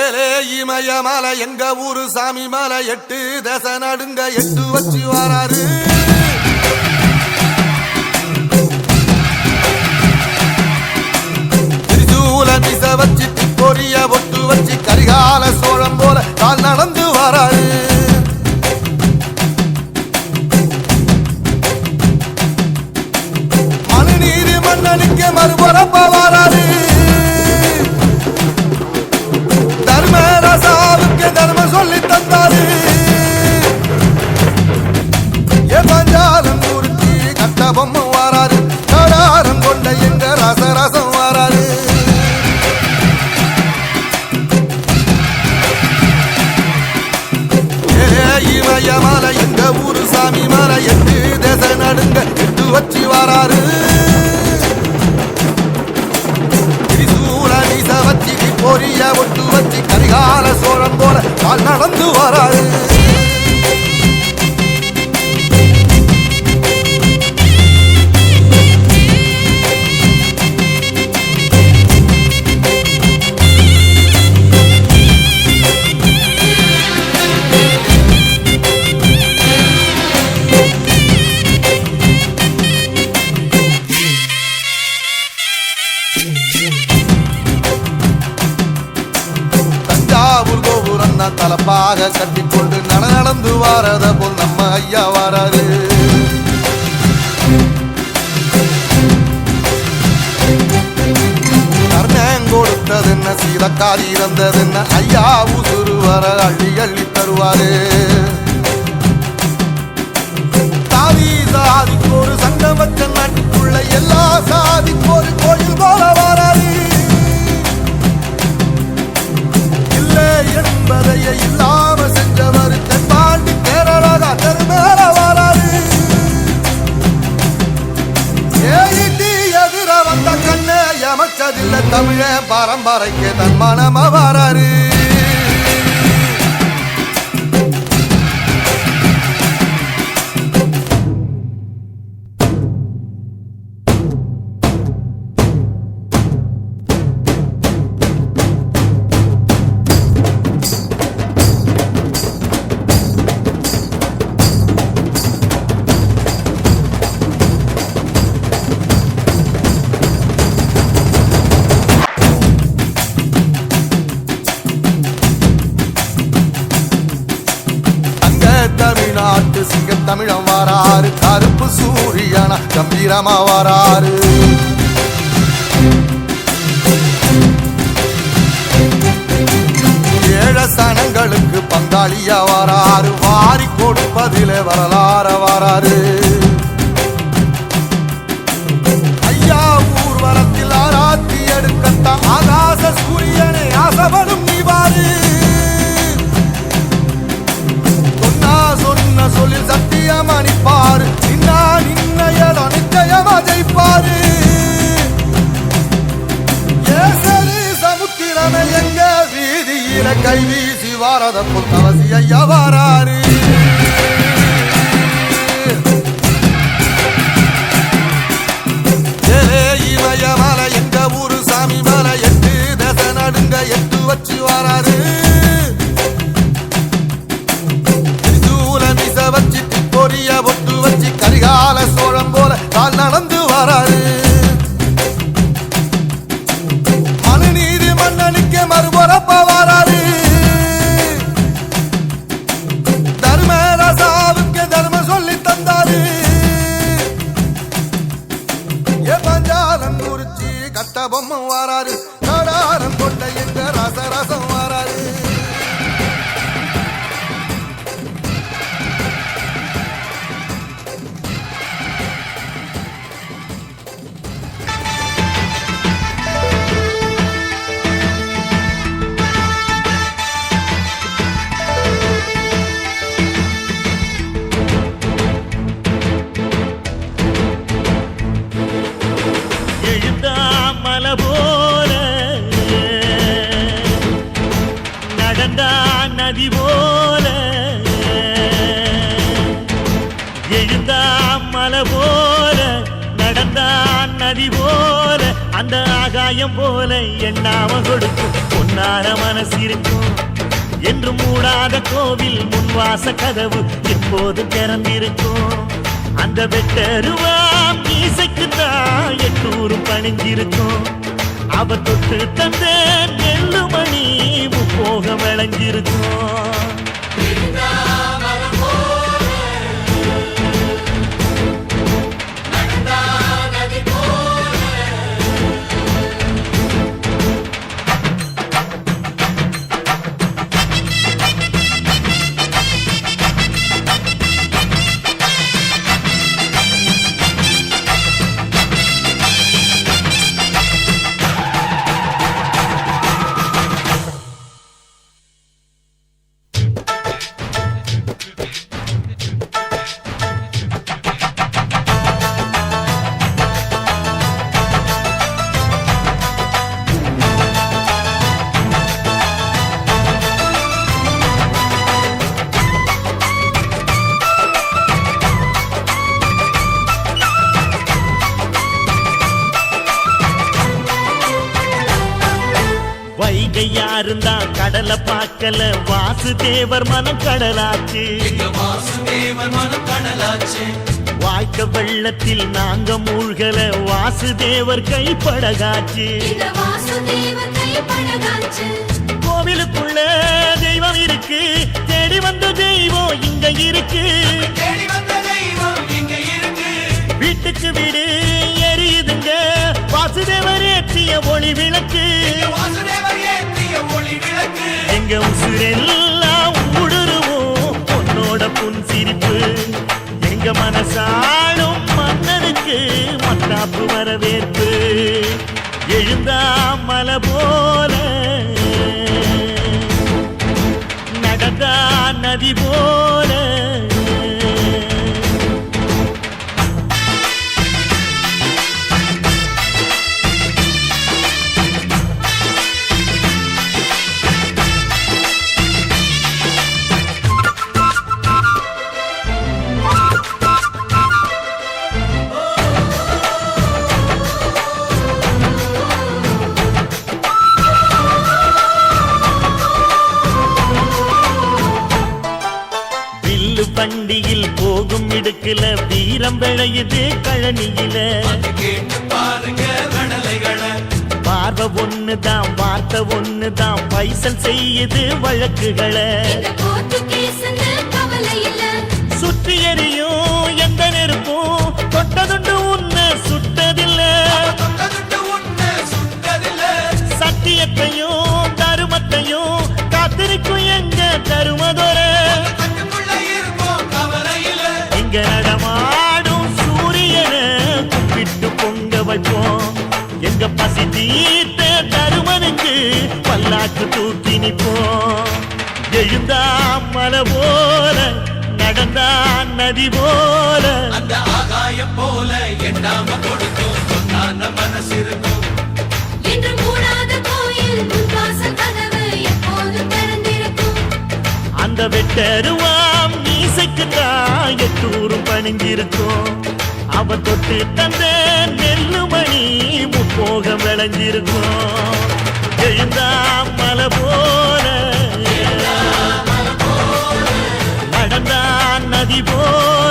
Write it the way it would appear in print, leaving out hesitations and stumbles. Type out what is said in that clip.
ஏலே இமயமலை எங்க ஊரு சாமி மலை 8 தேச நடுங்க 8 வச்சு வராரு. திரிசூல மிச வச்சு பொரிய ஒட்டு வச்சு கரிகால சோழம் போல கால் நடந்து வராரு. மனுநீதி மன்னனுக்கு மறுபரப்ப வராரு. தர்மராசாவுக்கு தர்மம் சொல்லி தந்தாரு. பஞ்சாலம் குறிச்சி கட்ட பொம்மை வாராரு. கடாரம் கொண்ட எங்க ரசரசம் வாராரு. இமயமலை எங்க ஊரு சாமி மலை 8 தேச நடுங்க 8 வச்சு வாராரு. வச்சு பொரிய ஒட்டு வச்சு கரிகால சோழன் போல கால் நடந்து வராரு. தலப்பாக கட்டிக்கொண்டு நடந்து வாரத போல் நம்ம ஐயா வாராரு. கர்ணன் கொடுத்தது என்ன சீதக்காரி இறந்தது என்ன ஐயா உசுறு வர அள்ளி அள்ளி தருவாரு. சாதி சாதிக்கு ஒரு சங்கம் வச்ச நாட்டுக்குள்ள எல்லா சாதிக்கு ஒரு கோயில் போல வாராரு. என்பதைய இல்லாம செஞ்சவர் தென்பாண்டி கேரளா தெருமேல வாராரு. எதிர வந்த கண்ணே எமச்சதில்ல தமிழ பரம்பரைக்கு தன் மனம வாராரு. தமிழ்நாட்டு சிங்க தமிழம் வாராரு. கருப்பு சூரியனா கம்பீரமா வாராரு. ஏழ சனங்களுக்கு பங்காளியா வாராரு. வாரி கொடுப்பதிலே வரலாற வாராரு. ஐயா ஊர்வலத்தில் ஆராத்தி எடுக்கத்தான் ஆகாச சூரியனை ஆசவனும் நீவாரு. சொன்ன சொல்லில் சத்தியமா நிற்பாரு. நின்னையதோ நிச்சயமா ஜெயிப்பாரு. சமுத்திரமே எங்க வீதியில கை வீசி வாரத புத்தவசி ஐயா வாராரு. இமயமலை எங்க ஊரு சாமி மலை 8 தேச நடுங்க 8 வச்சு வாராரு. வச்சு பொரிய ஒட்டு வச்சு கரிகால சோழம் போல கால் நடந்து வராரு. மனுநீதி மன்னனுக்கு மறுபரப்ப வராரு. தர்மராசாவுக்கு தர்மம் சொல்லி தந்தாரு. பஞ்சாலம் குறிச்சி கட்ட பொம்மை வாராரு. கடாரம் கொண்ட எங்க ரசரசம் வாராரு. நதி போல எழுந்தா மலை போல நடந்த நடந்தான் நதி போல அந்த ஆகாயம் போல எண்ணாம கொடுக்கும் பொன்னார மனசு இருக்கும் என்று மூடாத கோவில் முன்வாச கதவு எப்போது திறந்திருக்கும் அந்த வெட்டருவாம் மீசைக்கு தான் 800 பணிஞ்சிருக்கும் அவ தொட்டு தந்த நெல்லுமணி முப்போக விளைஞ்சிருக்கும் யாருந்தா கடலை பார்க்கல வாசுதேவர் மனம் கடலாச்சு வாய்க்க வெள்ளத்தில் நாங்க மூழ்கல வாசுதேவர் கைப்படகாச்சு கோவிலுக்குள்ள தெய்வம் இருக்கு தேடி வந்த தெய்வம் இங்க இருக்கு வீட்டுக்கு வீடு எரியுதுங்க வாசுதேவர் ஏற்றிய ஒளி விளக்கு எங்க உசுரெல்லாம் ஊடுருவோம் பொன்னோட புன் சிரிப்பு எங்க மனசாளும் மன்னனுக்கு மத்தாப்பு வரவேற்பு எழுந்தா மலை போல நடந்தா நதி போல வண்டியில் போகும் இடுக்குல வீரம் விளையுது கழனியில பார்வை ஒண்ணுதான் வார்த்தை ஒண்ணுதான் பைசல் செய்யுது வழக்குகளை சுற்றி எறியும் எந்த நெருப்பும் தொட்டதுண்டு உன்னை சுட்டதில்லை சத்தியத்தையும் தருமத்தையும் காத்திருக்கும் எங்க தருமதொர இங்க நடமாடும் சூரியனை கும்பிட்டு பொங்க வைப்போம் எங்க பசி தீர்த்த தருமனுக்கு பல்லாக்கு தூக்கி நிப்போம் எழுந்தா மலை போல நடந்தா நதி போல அந்த ஆகாயம் போல எண்ணாம கொடுக்கும் பொன்னான மனசு இருக்கும் என்று மூடாத கோயில் முன்வாசல் கதவு எப்போதும் திறந்திருக்கும் அந்த வெட்டருவாம் மீசைக்கு தான் 800 பணிஞ்சிருக்கும் அவ தொட்டு தந்த நெல்லுமணி முப்போக விளைஞ்சிருக்கும் எழுந்தா மலை போல நடந்தா நதி போல